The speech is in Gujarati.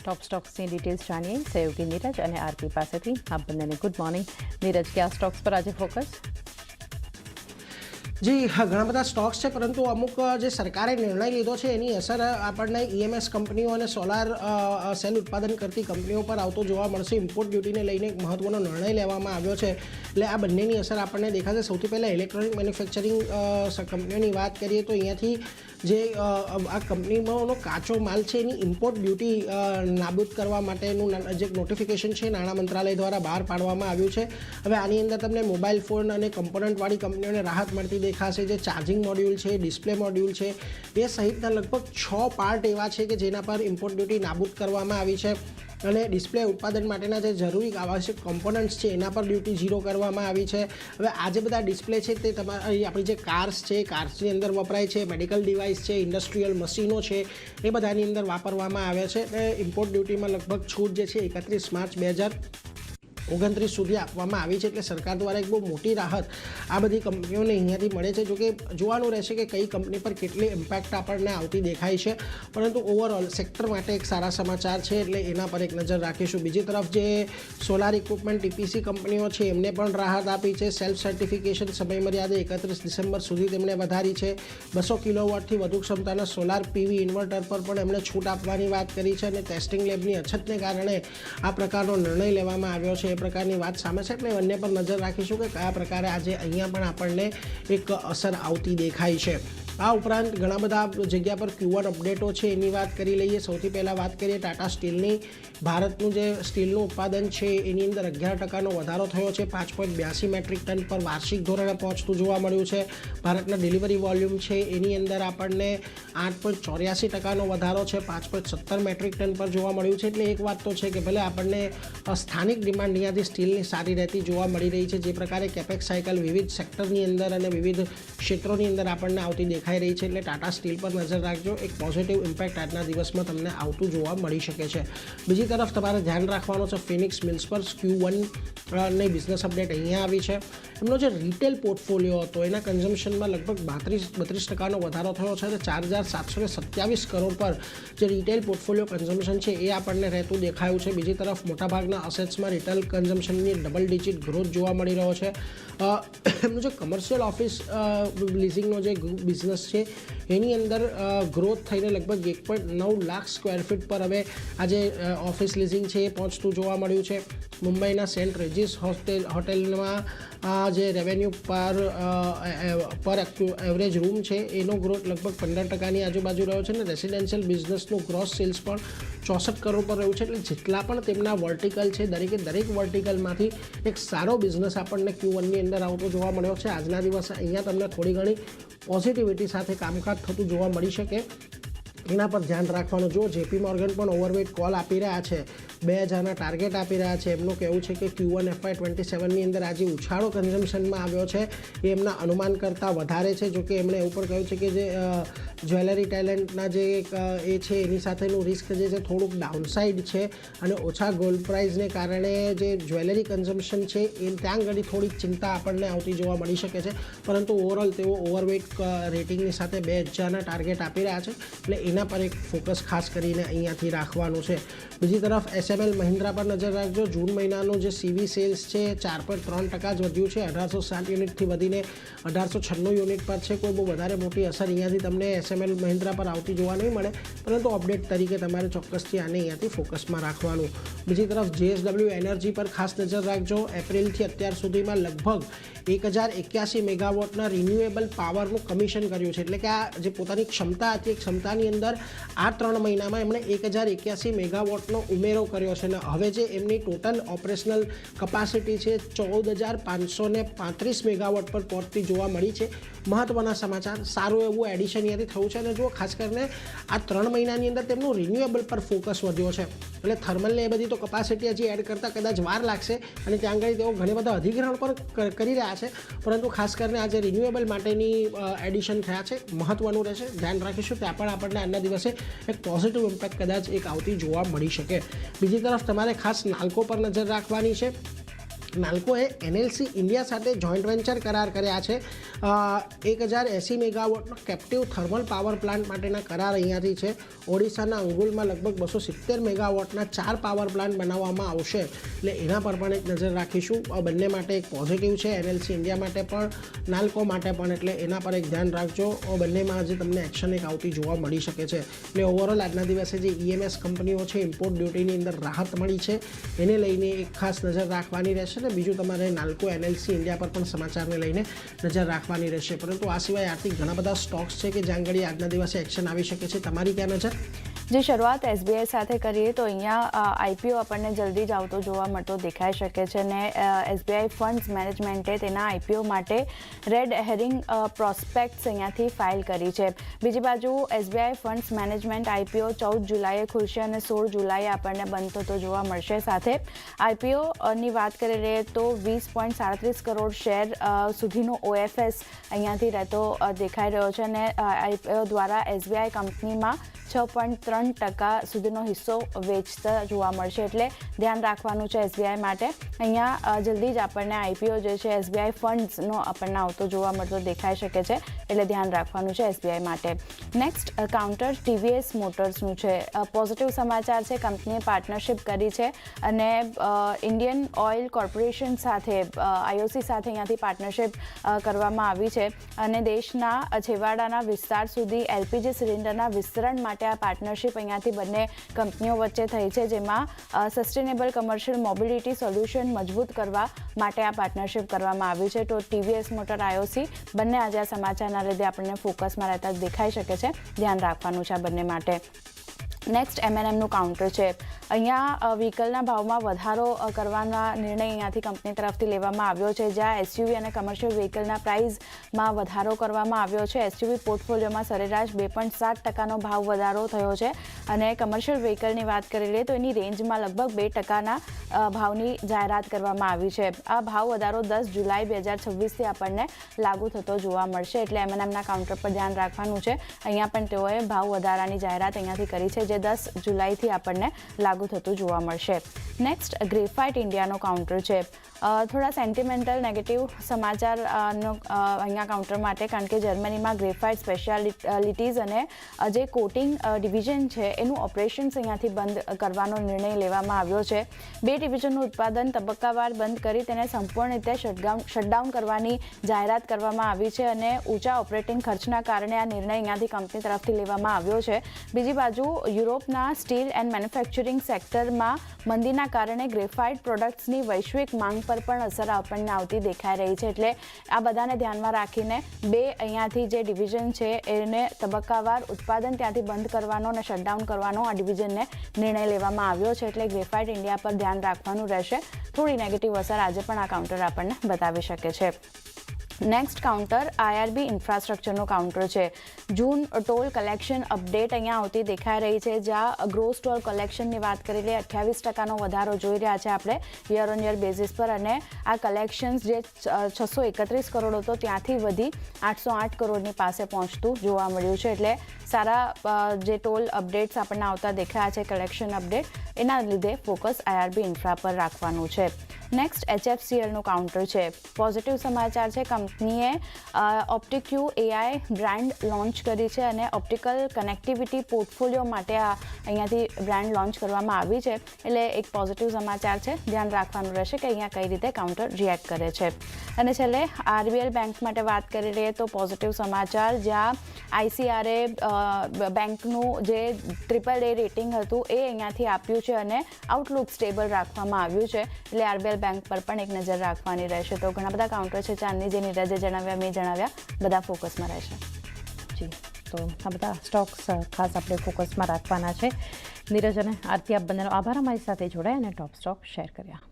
टॉप स्टॉक्स ની ડિટેલ્સ જાણીએ સહયોગી નીરજ અને આરપી પાસેથી. આપ બંનેને ગુડ મોર્નિંગ. નીરજ, કયા સ્ટોક્સ પર આજે ફોકસ? જી હા, ઘણા બધા સ્ટોક્સ છે, પરંતુ અમુક જે સરકારે નિર્ણય લીધો છે એની અસર આપણને ઈએમએસ કંપનીઓ અને સોલાર સેલ ઉત્પાદન કરતી કંપનીઓ પર આવતો જોવા મળશે. ઇમ્પોર્ટ ડ્યુટીને લઈને એક મહત્વનો નિર્ણય લેવામાં આવ્યો છે, એટલે આ બંનેની અસર આપણને દેખાશે. સૌથી પહેલાં ઇલેક્ટ્રોનિક મેન્યુફેક્ચરિંગ કંપનીઓની વાત કરીએ તો અહીંયાથી જે આ કંપનીનો કાચો માલ છે એની ઇમ્પોર્ટ ડ્યુટી નાબૂદ કરવા માટેનું જે નોટિફિકેશન છે નાણાં મંત્રાલય દ્વારા બહાર પાડવામાં આવ્યું છે. હવે આની અંદર તમને મોબાઈલ ફોન અને કમ્પોનન્ટવાળી કંપનીઓને રાહત મળતી દેખાશે. જે ચાર્જિંગ મોડ્યુલ છે, ડિસ્પ્લે મોડ્યુલ છે, એ સહિતના લગભગ 6 પાર્ટ એવા છે કે જેના પર ઇમ્પોર્ટ ડ્યુટી નાબૂદ કરવામાં આવી છે. અને ડિસ્પ્લે ઉત્પાદન માટેના જે જરૂરી આવશ્યક કોમ્પોનન્ટ્સ છે એના પર ડ્યુટી 0 કરવામાં આવી છે. હવે આ જે બધા ડિસ્પ્લે છે તે તમારી આપણી જે કાર્સ છે, કાર્સની અંદર વપરાય છે, મેડિકલ ડિવાઇસ છે, ઇન્ડસ્ટ્રીયલ મશીનો છે, એ બધાની અંદર વાપરવામાં આવે છે. એટલે ઇમ્પોર્ટ ડ્યુટીમાં લગભગ છૂટ જે છે 31 માર્ચ 2029 સુધી આપવામાં આવી છે. એટલે સરકાર દ્વારા એક બહુ મોટી રાહત આ બધી કંપનીઓને અહીંયાથી મળે છે. જોકે જોવાનું રહેશે કે કઈ કંપની પર કેટલી ઇમ્પેક્ટ આપણને આવતી દેખાય છે, પરંતુ ઓવરઓલ સેક્ટર માટે એક સારા સમાચાર છે, એટલે એના પર એક નજર રાખીશું. બીજી તરફ જે સોલાર ઇક્વિપમેન્ટ ટીપીસી કંપનીઓ છે એમને પણ રાહત આપી છે. સેલ્ફ સર્ટિફિકેશન સમયમર્યાદા 31 ડિસેમ્બર સુધી તેમણે વધારી છે. 200 કિલોવોટથી વધુ ક્ષમતાના સોલાર પીવી ઇન્વર્ટર પર પણ એમણે છૂટ આપવાની વાત કરી છે, અને ટેસ્ટિંગ લેબની અછતને કારણે આ પ્રકારનો નિર્ણય લેવામાં આવ્યો છે. પ્રકારની વાત સામે છે, એટલે બંને પર નજર રાખીશું કે કયા પ્રકારે આજે અહીંયા પણ આપણને એક અસર આવતી દેખાય છે. આ ઉપરાંત ઘણા બધા જગ્યા પર Q1 અપડેટો છે એની વાત કરી લઈએ. સૌથી પહેલાં વાત કરીએ ટાટા સ્ટીલની. ભારતનું જે સ્ટીલનું ઉત્પાદન છે એની અંદર 11% વધારો થયો છે. 5.82 મેટ્રિક ટન પર વાર્ષિક ધોરણે પહોંચતું જોવા મળ્યું છે. ભારતના ડિલિવરી વોલ્યુમ છે એની અંદર આપણને 8.84% વધારો છે. 5.17 મેટ્રિક ટન પર જોવા મળ્યું છે. એટલે એક વાત તો છે કે ભલે આપણને સ્થાનિક ડિમાન્ડ અહીંયાથી સ્ટીલની સારી રહેતી જોવા મળી રહી છે. જે પ્રકારે કેપેક્સ સાયકલ વિવિધ સેક્ટરની અંદર અને વિવિધ ક્ષેત્રોની અંદર આપણને આવતી દેખાઈ રહી છે, એટલે ટાટા સ્ટીલ પર નજર રાખજો. એક પોઝિટિવ ઇમ્પેક્ટ આજના દિવસમાં તમને આવતું જોવા મળી શકે છે. બીજી તરફ તમારે ધ્યાન રાખવાનું છે ફિનિક્સ મિલ્સ પર. Q1 ની બિઝનેસ અપડેટ અહીંયા આવી છે. એમનો જે રિટેલ પોર્ટફોલિયો હતો એના કન્ઝમ્પશનમાં લગભગ 32% વધારો થયો છે, અને 4727 કરોડ પર જે રિટેલ પોર્ટફોલિયો કન્ઝમ્પશન છે એ આપણને રહેતું દેખાયું છે. બીજી તરફ મોટાભાગના અસેટ્સમાં રિટેલ કન્ઝમ્પશનની ડબલ ડિજિટ ગ્રોથ જોવા મળી રહ્યો છે. એમનું જે કમર્શિયલ ઓફિસ લીઝિંગનો જે બિઝનેસ છે એની અંદર ગ્રોથ થઈને લગભગ 1.9 લાખ સ્ક્વેર ફીટ પર હવે આજે ઓફિસ લીઝિંગ છે એ પહોંચતું જોવા મળ્યું છે. મુંબઈના સેન્ટ રેજિસ હોટેલમાં જે રેવન્યુ પર એવરેજ રૂમ છે એનો ગ્રોથ લગભગ 15%ની આજુબાજુ રહ્યો છે, અને રેસિડેન્શિયલ બિઝનેસનું ગ્રોસ સેલ્સ પણ 64 કરોડ પર રહ્યું છે. એટલે જેટલા પણ તેમના વર્ટિકલ છે દરેક વર્ટિકલમાંથી એક સારો બિઝનેસ આપણને Q1ની અંદર આવતો જોવા મળ્યો છે. આજના દિવસે અહીંયા તમને થોડી ઘણી પોઝિટિવિટી સાથે કામકાજ થતું જોવા મળી શકે, એના પર ધ્યાન રાખવાનું. જો જેપી મોર્ગન પણ ઓવરવેટ કોલ આપી રહ્યા છે, 2000ના ટાર્ગેટ આપી રહ્યા છે. એમનું કહેવું છે કે Q1 FY27ની અંદર આજે ઉછાળો કન્ઝમ્પશનમાં આવ્યો છે એ એમના અનુમાન કરતાં વધારે છે. જોકે એમણે એવું પણ કહ્યું છે કે જે જ્વેલરી ટેલેન્ટના જે એ છે એની સાથેનું રિસ્ક જે છે થોડુંક ડાઉનસાઇડ છે, અને ઓછા ગોલ્ડ પ્રાઇઝને કારણે જે જ્વેલરી કન્ઝમ્પશન છે એ ત્યાં આગળ થોડીક ચિંતા આપણને આવતી જોવા મળી શકે છે. પરંતુ ઓવરઓલ તેઓ ઓવરવેટ રેટિંગની સાથે 2000ના ટાર્ગેટ આપી રહ્યા છે, એટલે એના પર એક ફોકસ ખાસ કરીને અહીંયાથી રાખવાનું છે. બીજી તરફ SML મહિન્દ્રા પર નજર રાખજો. જૂન મહિનાનું જે CV સેલ્સ છે 4.3% જ વધ્યું છે. 1860 યુનિટથી વધીને 1896 યુનિટ પર છે. કોઈ બહુ વધારે મોટી અસર અહીંયાથી તમને SML મહિન્દ્રા પર આવતી જોવા નહીં મળે, પરંતુ અપડેટ તરીકે તમારે ચોક્કસથી આને અહીંયાથી ફોકસમાં રાખવાનું. બીજી તરફ JSW એનર્જી પર ખાસ નજર રાખજો. એપ્રિલથી અત્યાર સુધીમાં લગભગ 1081 મેગાવોટના રિન્યુએબલ પાવરનું કમિશન કર્યું છે. એટલે કે આ જે પોતાની ક્ષમતા હતી એ ક્ષમતાની અંદર આ 3 મહિનામાં એમણે 1081 મેગાવોટનો ઉમેરો કર્યો છે, અને હવે જે એમની ટોટલ ઓપરેશનલ કપાસિટી છે 14535 મેગાવોટ પર પહોંચતી જોવા મળી છે. મહત્ત્વના સમાચાર, સારું એવું એડિશન અહીંયાથી થયું છે. અને જો ખાસ કરીને આ 3 મહિનાની અંદર તેમનું રિન્યુએબલ પર ફોકસ વધ્યો છે, એટલે થર્મલને એ બધી તો કપાસિટી હજી એડ કરતાં કદાચ વાર લાગશે, અને ત્યાં આગળ તેઓ ઘણી બધા અધિગ્રહણ પણ કરી રહ્યા છે. પરંતુ ખાસ કરીને આજે રિન્યુએબલ માટેની એડિશન થયા છે, મહત્ત્વનું રહેશે, ધ્યાન રાખીશું. ત્યાં પણ આપણને આજના દિવસે એક પોઝિટિવ ઇમ્પેક્ટ કદાચ એક આવતી જોવા મળી શકે. બીજી તરફ તમારે ખાસ નાલ્કો પર નજર રાખવાની છે. નાલ્કોએ એનએલસી ઇન્ડિયા સાથે જોઈન્ટ વેન્ચર કરાર કર્યા છે. 1080 મેગાવોટનો કેપ્ટિવ થર્મલ પાવર પ્લાન્ટ માટેના કરાર અહીંયાથી છે. ઓડિશાના અંગુલમાં લગભગ 270 મેગાવોટના 4 પાવર પ્લાન્ટ બનાવવામાં આવશે, એટલે એના પર પણ એક નજર રાખીશું. બંને માટે એક પોઝિટિવ છે, એનએલસી ઇન્ડિયા માટે પણ, નાલ્કો માટે પણ, એટલે એના પર એક ધ્યાન રાખજો. બંનેમાં આજે તમને એક્શન એક આવતી જોવા મળી શકે છે. એટલે ઓવરઓલ આજના દિવસે જે ઈએમએસ કંપનીઓ છે, ઇમ્પોર્ટ ડ્યુટીની અંદર રાહત મળી છે, એને લઈને એક ખાસ નજર રાખવાની રહેશે. અને બીજું તમારે નાલ્કો એનએલસી ઇન્ડિયા પર પણ સમાચારને લઈને નજર રાખવાની રહેશે. પરંતુ આ સિવાય આર્થિક ઘણા બધા સ્ટોક્સ છે કે જ્યાં આગળ આજના દિવસે એક્શન આવી શકે છે. તમારી ક્યાં નજર? જે શરૂઆત એસબીઆઈ સાથે કરીએ તો અહીંયા આઈપીઓ આપણને જલ્દી જ આવતો જોવા મળતો દેખાઈ શકે છે અને એસબીઆઈ ફંડ્સ મેનેજમેન્ટે તેના આઈપીઓ માટે રેડ હેરિંગ પ્રોસ્પેક્ટ્સ અહીંયાથી ફાઇલ કરી છે. બીજી બાજુ એસબીઆઈ ફંડ્સ મેનેજમેન્ટ આઈપીઓ 14 જુલાઈએ ખુલશે અને 16 જુલાઈએ આપણને બંધ થતો જોવા મળશે. સાથે આઈપીઓની વાત કરી લઈએ તો 20.37 કરોડ શેર સુધીનો ઓએફએસ અહીંયાથી રહેતો દેખાઈ રહ્યો છે અને આઈપીઓ દ્વારા એસબીઆઈ કંપનીમાં 6.3% સુધીનો હિસ્સો વેચતા જોવા મળશે, એટલે ધ્યાન રાખવાનું છે એસબીઆઈ માટે. અહીંયા જલ્દી જ આપણને આઈપીઓ જે છે એસબીઆઈ ફંડ્સનો આપણને આવતો જોવા મળતો દેખાઈ શકે છે, એટલે ધ્યાન રાખવાનું છે એસબીઆઈ માટે. નેક્સ્ટ કાઉન્ટર ટીવીએસ મોટર્સનું છે. પોઝિટિવ સમાચાર છે, કંપનીએ પાર્ટનરશિપ કરી છે અને ઇન્ડિયન ઓઇલ કોર્પોરેશન સાથે આઈઓસી સાથે અહીંયાથી પાર્ટનરશિપ કરવામાં આવી છે અને દેશના છેવાડાના વિસ્તાર સુધી એલપીજી સિલિન્ડરના વિસ્તરણ માટે આ પાર્ટનરશિપ અહીંયાથી બંને કંપનીઓ વચ્ચે થઈ છે, જેમાં સસ્ટેનેબલ કમર્શિયલ મોબિલિટી સોલ્યુશન મજબૂત કરવા માટે આ પાર્ટનરશિપ કરવામાં આવી છે. તો ટીવીએસ મોટર આઈઓસી બંને આજે આ સમાચારના લીધે આપણને ફોકસમાં રહેતા દેખાઈ શકે છે. ધ્યાન રાખવાનું છે આ બંને માટે. નેક્સ્ટ એમએનએમનું કાઉન્ટર છે. અહીંયા વ્હીકલના ભાવમાં વધારો કરવાના નિર્ણય અહીંયાથી કંપની તરફથી લેવામાં આવ્યો છે, જ્યાં એસયુવી અને કમર્શિયલ વ્હીકલના પ્રાઇઝમાં વધારો કરવામાં આવ્યો છે. એસયુવી પોર્ટફોલિયોમાં સરેરાશ 2.7%નો ભાવ વધારો થયો છે અને કમર્શિયલ વ્હીકલની વાત કરી લઈએ તો એની રેન્જમાં લગભગ 2%ના ભાવની જાહેરાત કરવામાં આવી છે. આ ભાવ વધારો 10 જુલાઈ 2026થી આપણને લાગુ થતો જોવા મળશે, એટલે એમએનએમના કાઉન્ટર પર ધ્યાન રાખવાનું છે. અહીંયા પણ તેઓએ ભાવ વધારાની જાહેરાત અહીંયાથી કરી છે, જે 10 જુલાઈથી આપણને લાગુ થતું જોવા મળશે. નેક્સ્ટ ગ્રેફાઇટ ઇન્ડિયાનો કાઉન્ટર છે. થોડા સેન્ટિમેન્ટલ નેગેટિવ સમાચાર અહીંયા કાઉન્ટર માટે, કારણ કે જર્મનીમાં ગ્રેફાઇટ સ્પેશિયાલિટીઝ અને જે કોટિંગ ડિવિઝન છે એનું ઓપરેશન્સ અહીંયાથી બંધ કરવાનો નિર્ણય લેવામાં આવ્યો છે. 2 ડિવિઝનનું ઉત્પાદન તબક્કાવાર બંધ કરી તેને સંપૂર્ણ રીતે શટડાઉન કરવાની જાહેરાત કરવામાં આવી છે અને ઊંચા ઓપરેટિંગ ખર્ચના કારણે આ નિર્ણય અહીંયાથી કંપની તરફથી લેવામાં આવ્યો છે. બીજી બાજુ યુરોપના સ્ટીલ એન્ડ મેન્યુફેક્ચરિંગ સેક્ટરમાં મંદીના કારણે ગ્રેફાઇટ પ્રોડક્ટ્સની વૈશ્વિક માંગ પર પણ અસર આપણને આવતી દેખાઈ રહી છે, એટલે આ બધાને ધ્યાનમાં રાખીને 2 અહીંયાથી જે ડિવિઝન છે એને તબક્કાવાર ઉત્પાદન ત્યાંથી બંધ કરવાનો અને શટડાઉન કરવાનો આ ડિવિઝનને નિર્ણય લેવામાં આવ્યો છે, એટલે ગ્રેફાઇટ ઇન્ડિયા પર ધ્યાન રાખવાનું રહેશે. થોડી નેગેટિવ અસર આજે પણ આ કાઉન્ટર આપણને બતાવી શકે છે. નેક્સ્ટ કાઉન્ટર આઈઆરબી ઇન્ફ્રાસ્ટ્રક્ચરનો કાઉન્ટર છે. જૂન ટોલ કલેક્શન અપડેટ અહીંયા આવતી દેખાઈ રહી છે, જ્યાં ગ્રોસ ટોલ કલેક્શનની વાત કરી લઈએ 28%નો વધારો જોઈ રહ્યા છે આપણે યર ઓન યર બેઝિસ પર, અને આ કલેક્શન્સ જે 631 કરોડ હતો ત્યાંથી વધી 808 કરોડની પાસે પહોંચતું જોવા મળ્યું છે, એટલે સારા જે ટોલ અપડેટ્સ આપણને આવતા દેખાયા છે, કલેક્શન અપડેટ, એના લીધે ફોકસ આઈઆરબી ઇન્ફ્રા પર રાખવાનું છે. નેક્સ્ટ HFCLનું કાઉન્ટર છે. પોઝિટિવ સમાચાર છે, કંપનીએ ઓપ્ટિક્યુ એઆઈ બ્રાન્ડ લોન્ચ કરી છે અને ઓપ્ટિકલ કનેક્ટિવિટી પોર્ટફોલિયો માટે આ અહીંયાથી બ્રાન્ડ લોન્ચ કરવામાં આવી છે, એટલે એક પોઝિટિવ સમાચાર છે. ધ્યાન રાખવાનું રહેશે કે અહીંયા કઈ રીતે કાઉન્ટર રિએક્ટ કરે છે. અને છેલ્લે આરબીએલ બેંક માટે વાત કરી લઈએ તો પોઝિટિવ સમાચાર, જ્યાં આઈસીઆરએ બેંકનું જે AAA રેટિંગ હતું એ અહીંયાથી આપ્યું છે અને આઉટલુક સ્ટેબલ રાખવામાં આવ્યું છે, એટલે આરબીએલ બેંક પર પણ એક નજર રાખવાની રહેશે. તો ઘણા બધા કાઉન્ટર છે ચાંદની, જે નીરજે જણાવ્યા, મેં જણાવ્યા, બધા ફોકસમાં રહેશે. જી, તો આ બધા સ્ટોક્સ ખાસ આપણે ફોકસમાં રાખવાના છે. નીરજ અને આરતી, આપ બંનેનો આભાર અમારી સાથે જોડાયા અને ટોપ સ્ટોક શેર કર્યા.